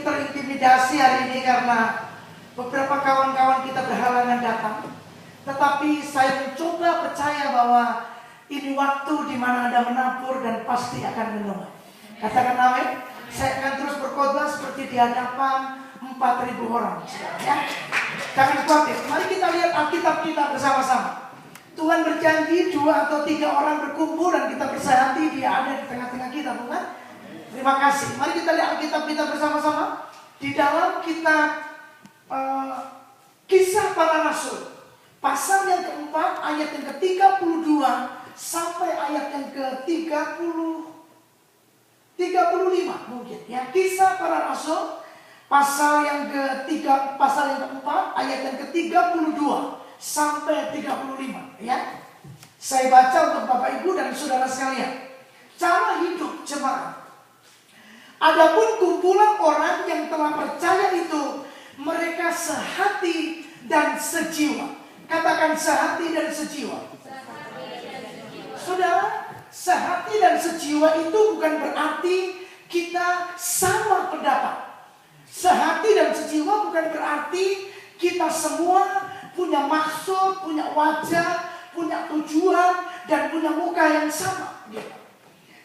terintimidasi hari ini karena beberapa kawan-kawan kita berhalangan datang. Tetapi saya mencoba percaya bahwa ini waktu di mana Anda menabur dan pasti akan menuai. Katakan amin. Saya akan terus berkhotbah seperti di hadapan 4.000 orang. Ya. Jangan khawatir. Mari kita lihat Alkitab kita bersama-sama. Tuhan berjanji 2 atau 3 orang berkumpul dan kita bersehati Dia ada di tengah-tengah kita, bukan? Terima kasih. Mari kita lihat Alkitab kita bersama-sama. Di dalam kitab Kisah Para Rasul, pasal yang keempat, ayat yang ke-32 sampai ayat yang ke-35 mungkin. Ya, Kisah Para Rasul, pasal yang keempat, ayat yang ke-32 sampai 35. Ya, saya baca untuk Bapak Ibu dan saudara sekalian. Cara hidup jemaat. Adapun kumpulan orang yang telah percaya itu, mereka sehati dan sejiwa. Katakan sehati dan sejiwa. Saudara, sehati dan sejiwa itu bukan berarti kita sama pendapat. Sehati dan sejiwa bukan berarti kita semua punya maksud, punya wajah, punya tujuan, dan punya muka yang sama.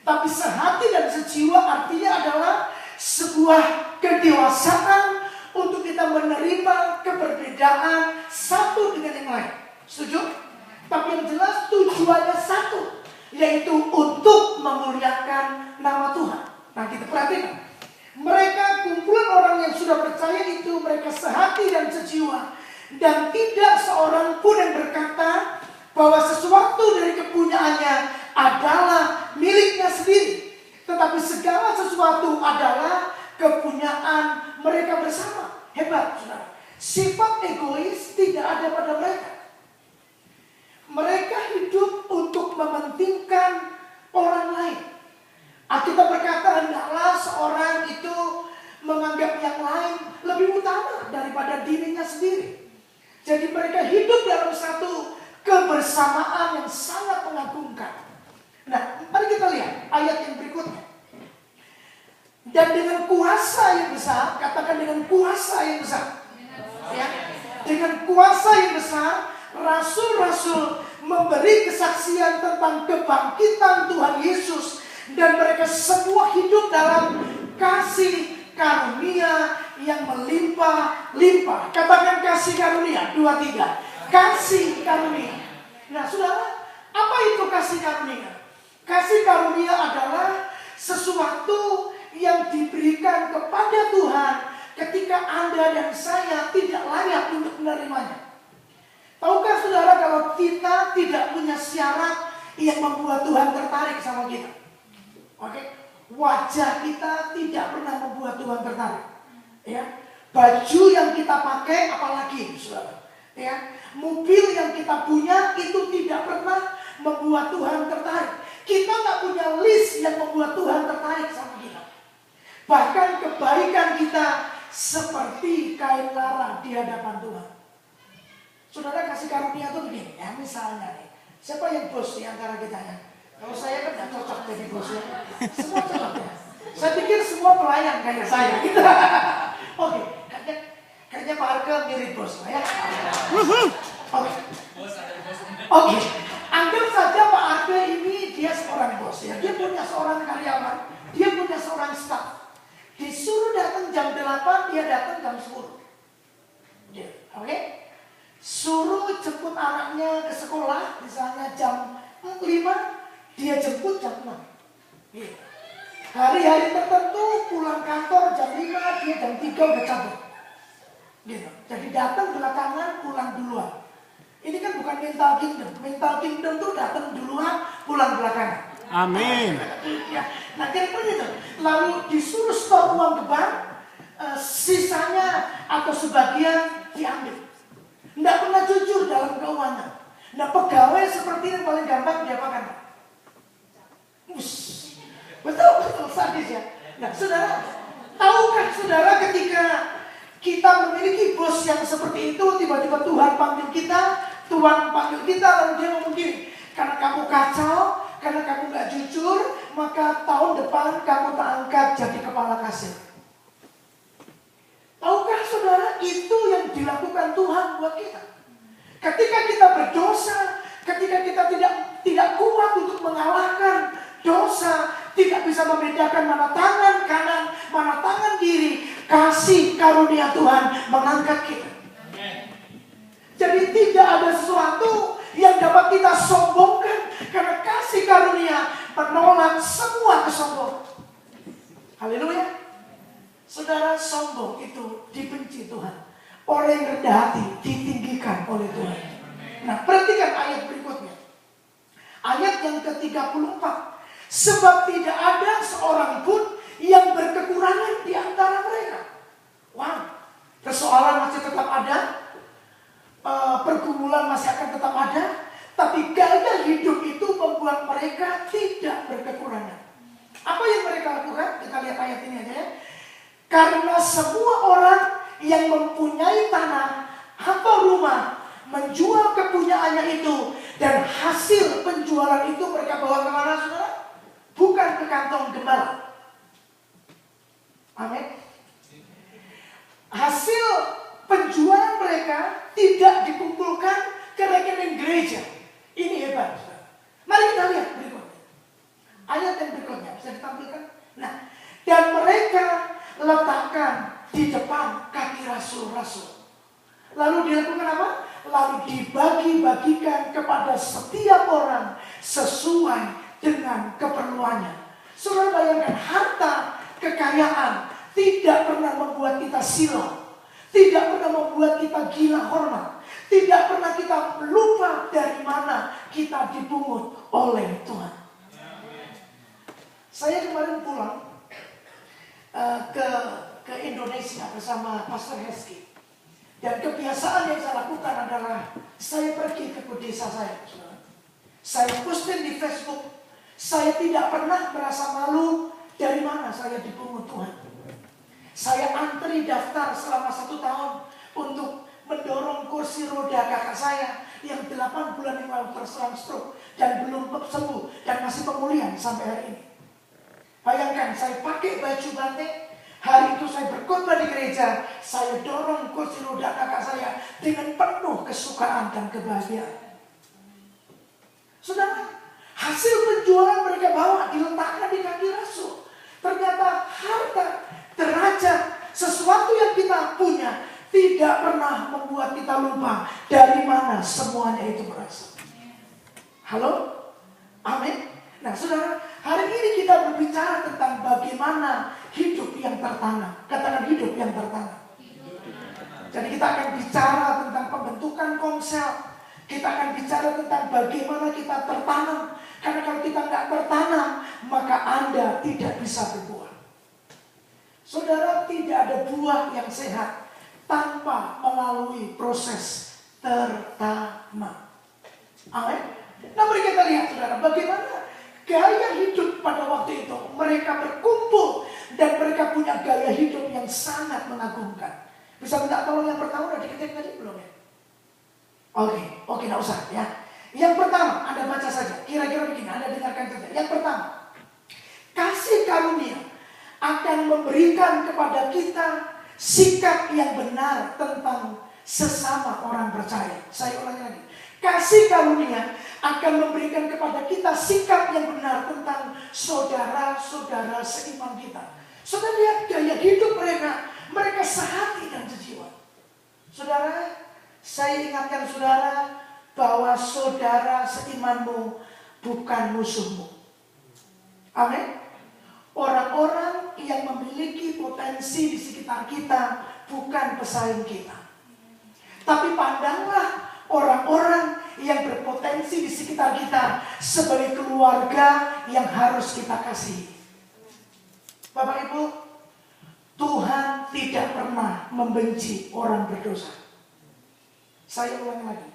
Tapi sehati dan sejiwa artinya adalah sebuah kedewasaan untuk kita menerima keberbedaan satu dengan yang lain. Setuju? Tapi yang jelas tujuannya satu, yaitu untuk memuliakan nama Tuhan. Nah, kita perhatikan. Mereka kumpulan orang yang sudah percaya itu, mereka sehati dan sejiwa. Dan tidak seorang pun yang berkata bahwa sesuatu dari kepunyaannya adalah miliknya sendiri, tetapi segala sesuatu adalah kepunyaan mereka bersama. Hebat, saudara. Sifat egois tidak ada pada mereka. Mereka hidup untuk mementingkan orang lain. Alkitab berkata, hendaklah seorang itu menganggap yang lain lebih utama daripada dirinya sendiri. Jadi mereka hidup dalam satu kebersamaan yang sangat mengagumkan. Nah, mari kita lihat ayat yang berikutnya. Dan dengan kuasa yang besar, katakan dengan kuasa yang besar. Ya, dengan kuasa yang besar, rasul-rasul memberi kesaksian tentang kebangkitan Tuhan Yesus. Dan mereka semua hidup dalam kasih karunia yang melimpah-limpah. Katakan kasih karunia, 2, 3. Kasih karunia. Nah, saudara, apa itu kasih karunia? Kasih karunia adalah sesuatu yang diberikan kepada Tuhan ketika Anda dan saya tidak layak untuk menerimanya. Tahukah saudara kalau kita tidak punya syarat yang membuat Tuhan tertarik sama kita? Oke, wajah kita tidak pernah membuat Tuhan tertarik. Ya, baju yang kita pakai, apalagi, saudara. Ya, mobil yang kita punya itu tidak pernah membuat Tuhan tertarik. Kita nggak punya list yang membuat Tuhan tertarik sama kita. Bahkan kebaikan kita seperti kain lara di hadapan Tuhan. Saudara, kasih karunia itu begini. Ya, misalnya nih, siapa yang bos di antara kita ya? Kalau saya kan nggak cocok jadi bos ya. Semua cocok ya. Saya pikir semua pelayan kayak saya gitu. Oke, kayaknya Pak Arke mirip bos lah ya. Oke. Anggap saja Pak Arke ini dia seorang bos ya. Dia punya seorang karyawan, dia punya seorang staf. Disuruh datang jam 8, dia datang jam 10. Oke? Suruh jemput anaknya ke sekolah, misalnya jam 5, dia jemput jam 6. Hari-hari tertentu pulang kantor jam 5, dia jam 3 udah cabut. Gitu. Jadi datang belakangan, pulang duluan. Ini kan bukan mental kingdom. Mental kingdom tuh datang duluan, pulang belakangan. Amin. Ya, nah kira-kira itu. Lalu disuruh stok uang ke bank, sisanya atau sebagian diambil. Tidak pernah jujur dalam keuangan. Nah, pegawai seperti ini paling gampang diapakan? Betul sadis ya. Nah, saudara, tahukah saudara ketika kita memiliki bos yang seperti itu, tiba-tiba Tuhan panggil kita, lalu dia ngomong gini, karena kamu kacau, karena kamu gak jujur, maka tahun depan kamu tak angkat jadi kepala kasir. buat kita. Ketika kita berdosa, ketika kita tidak kuat untuk mengalahkan dosa, tidak bisa membedakan mana tangan kanan, mana tangan kiri, kasih karunia Tuhan mengangkat kita. Jadi tidak ada sesuatu yang dapat kita sombongkan, karena kasih karunia menolak semua kesombongan. Haleluya. Saudara, sombong itu dibenci Tuhan. Orang yang rendah hati ditinggikan oleh Tuhan. Nah, perhatikan ayat berikutnya. Ayat yang ke-34. Sebab tidak ada seorang pun yang berkekurangan di antara mereka. Wow. Persoalan masih tetap ada. Pergumulan masih akan tetap ada. Tapi gaya hidup itu membuat mereka tidak berkekurangan. Apa yang mereka lakukan? Kita lihat ayat ini aja ya. Karena semua orang yang mempunyai tanah atau rumah menjual kepunyaannya itu, dan hasil penjualan itu mereka bawa kemana, saudara? Bukan ke kantong gembala. Amin. Hasil penjualan mereka tidak dikumpulkan ke rekening gereja. Ini hebat, saudara. Mari kita lihat berikutnya. Ayat yang berikutnya bisa ditampilkan. Nah, dan mereka letakkan di depan kaki rasul-rasul. Lalu dilakukan apa? Lalu dibagi-bagikan kepada setiap orang sesuai dengan keperluannya. Saudara bayangkan, harta, kekayaan tidak pernah membuat kita silau, tidak pernah membuat kita gila hormat, tidak pernah kita lupa dari mana kita dipungut oleh Tuhan. Saya kemarin pulang ke Indonesia bersama Pastor Heski. Dan kebiasaan yang saya lakukan adalah saya pergi ke desa saya. Saya posting di Facebook. Saya tidak pernah merasa malu dari mana saya dipungut Tuhan. Saya antri daftar selama 1 tahun untuk mendorong kursi roda kakak saya yang 8 bulan yang lalu terserang stroke dan belum sembuh dan masih pemulihan sampai hari ini. Bayangkan, saya pakai baju batik. Hari itu saya berkhotbah di gereja. Saya dorong kursi roda kakak saya dengan penuh kesukaan dan kebahagiaan. Saudara, hasil penjualan mereka bawa diletakkan di kaki rasul. Ternyata harta, derajat, sesuatu yang kita punya tidak pernah membuat kita lupa dari mana semuanya itu berasal. Halo? Amin. Nah, saudara, hari ini kita berbicara tentang bagaimana hidup yang tertanam. Katakan hidup yang tertanam. Jadi kita akan bicara tentang pembentukan komsel. Kita akan bicara tentang bagaimana kita tertanam. Karena kalau kita nggak tertanam, maka Anda tidak bisa berbuah. Saudara, tidak ada buah yang sehat tanpa melalui proses tertanam. Amin. Nah, mari kita lihat, saudara, bagaimana gaya hidup pada waktu itu. Mereka berkumpul dan mereka punya gaya hidup yang sangat mengagumkan. Bisa minta tolong yang pertama, udah diketik tadi belum ya? Oke, nggak usah ya. Yang pertama, Anda baca saja. Kira-kira begini, Anda dengarkan saja. Yang pertama, kasih karunia akan memberikan kepada kita sikap yang benar tentang sesama orang percaya. Saya ulangi lagi. Kasih karunia akan memberikan kepada kita sikap yang benar tentang saudara-saudara seiman kita. Saudara lihat gaya hidup mereka. Mereka sehati dan sejiwa. Saudara, saya ingatkan saudara bahwa saudara seimanmu bukan musuhmu. Amin. Orang-orang yang memiliki potensi di sekitar kita bukan pesaing kita. Tapi pandanglah orang-orang yang berpotensi di sekitar kita sebagai keluarga yang harus kita kasihi. Bapak Ibu, Tuhan tidak pernah membenci orang berdosa. Saya ulang lagi.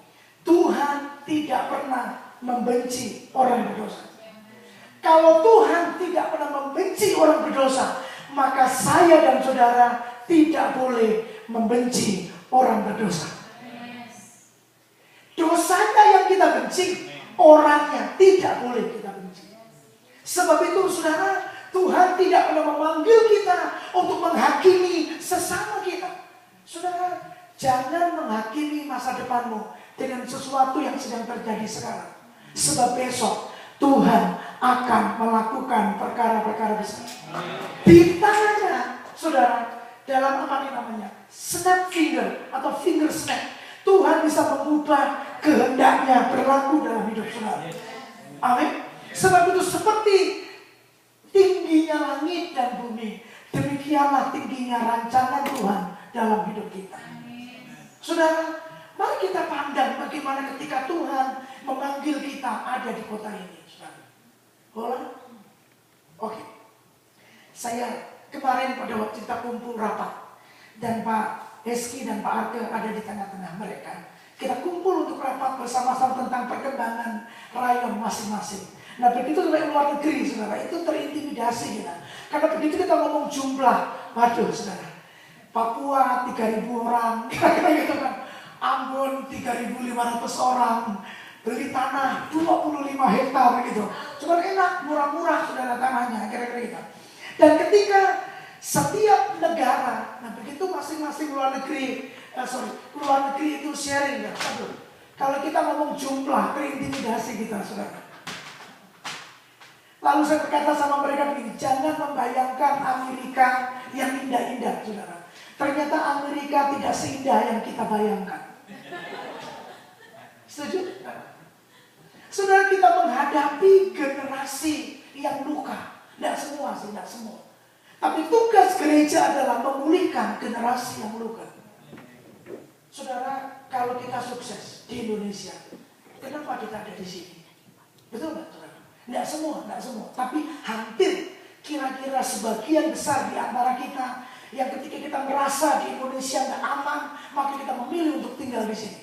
Tuhan tidak pernah membenci orang berdosa. Kalau Tuhan tidak pernah membenci orang berdosa, maka saya dan saudara tidak boleh membenci orang berdosa. Dosanya yang kita benci, orangnya tidak boleh kita benci. Sebab itu saudara, Tuhan tidak pernah memanggil kita untuk menghakimi sesama kita. Saudara, jangan menghakimi masa depanmu dengan sesuatu yang sedang terjadi sekarang. Sebab besok Tuhan akan melakukan perkara-perkara besar. Di tangannya, saudara, dalam apa ini namanya? Snap finger atau finger snap. Tuhan bisa mengubah kehendaknya berlaku dalam hidup saudara. Amin. Sebab itu seperti tingginya langit dan bumi, demikianlah tingginya rancangan Tuhan dalam hidup kita. Saudara, mari kita pandang bagaimana ketika Tuhan memanggil kita ada di kota ini. Boleh? Oke. Saya kemarin pada waktu kita kumpul rapat, dan Pak Eski dan Pak Arke ada di tengah-tengah mereka. Kita kumpul untuk rapat bersama-sama tentang perkembangan rayon masing-masing. Nah begitu sampai luar negeri, saudara, itu terintimidasi kita. Karena begitu kita ngomong jumlah, waduh saudara, Papua 3.000 orang, kira-kira gitu kan. Ambon 3.500 orang, beli tanah 25 hektar gitu. Cuma enak, murah-murah saudara tanahnya, kira-kira gitu. Dan ketika setiap negara, nah begitu masing-masing luar negeri itu sharing ya. Aduh, kalau kita ngomong jumlah, terintimidasi kita saudara. Lalu saya berkata sama mereka begini, jangan membayangkan Amerika yang indah-indah saudara. Ternyata Amerika tidak seindah yang kita bayangkan. Setuju? Saudara, kita menghadapi generasi yang luka. Tidak semua sih, tidak semua. Tapi tugas gereja adalah memulihkan generasi yang luka. Saudara, kalau kita sukses di Indonesia, kenapa kita ada di sini? Betul nggak, saudara? Tidak semua, tidak semua. Tapi hampir kira-kira sebagian besar di antara kita yang ketika kita merasa di Indonesia nggak aman, maka kita memilih untuk tinggal di sini.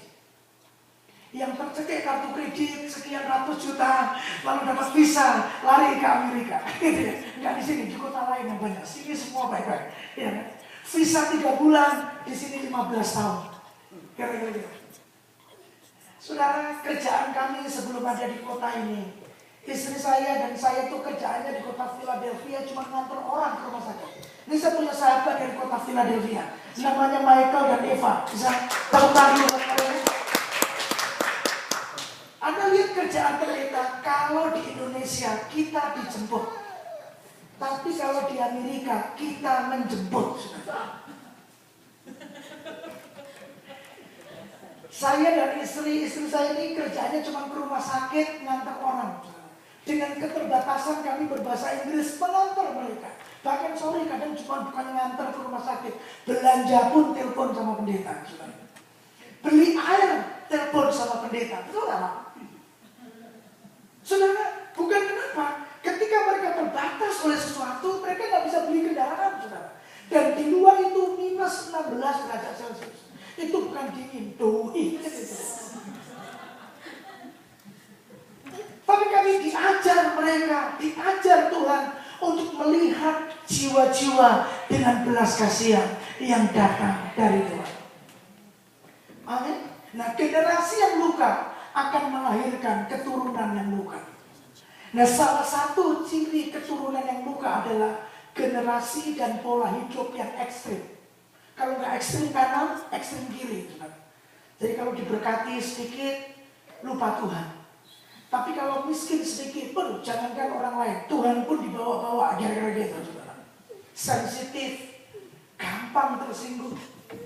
Yang tercekik kartu kredit sekian ratus juta, lalu dapat visa, lari ke Amerika. Nggak di sini, di kota lain yang banyak. Sini semua baik-baik. Ya, visa 3 bulan, di sini 15 tahun. Kira-kira gitu. Saudara, kerjaan kami sebelum ada di kota ini, istri saya dan saya tuh kerjaannya di kota Philadelphia, cuma nganter orang ke rumah sakit. Ini saya punya sahabat dari kota Philadelphia, namanya Michael dan Eva. Bisa tepuk tangan buat kalian. Anda lihat kerjaan mereka. Kalau di Indonesia kita dijemput, tapi kalau di Amerika kita menjemput. Saya dan istri saya ini kerjanya cuma ke rumah sakit ngantar orang. Dengan keterbatasan kami berbahasa Inggris mengantar mereka. Bahkan sorry kadang cuma bukan ngantar ke rumah sakit, belanja pun telepon sama pendeta. Beli air telepon sama pendeta. Betul nggak? Saudara, bukan kenapa? Ketika mereka terbatas oleh sesuatu, mereka nggak bisa beli kendaraan, saudara. Dan di luar itu minus 16 derajat Celcius. Itu bukan dingin, doi. Tapi kami diajar mereka, diajar Tuhan untuk melihat jiwa-jiwa dengan belas kasihan yang datang dari Tuhan. Amin. Nah, generasi yang luka akan melahirkan keturunan yang luka. Nah, salah satu ciri keturunan yang luka adalah generasi dan pola hidup yang ekstrim. Kalau nggak ekstrim kanan, ekstrim kiri. Jadi kalau diberkati sedikit, lupa Tuhan. Tapi kalau miskin sedikit pun, jangankan orang lain, Tuhan pun dibawa-bawa, kira-kira gitu. Sensitif, gampang tersinggung.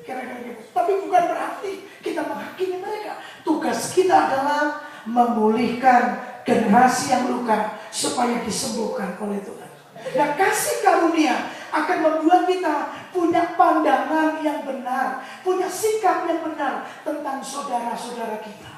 Kira-kira gitu. Tapi bukan berarti kita menghakimi mereka. Tugas kita adalah memulihkan generasi yang luka supaya disembuhkan oleh Tuhan. Dan kasih karunia akan membuat kita punya pandangan yang benar, punya sikap yang benar tentang saudara-saudara kita.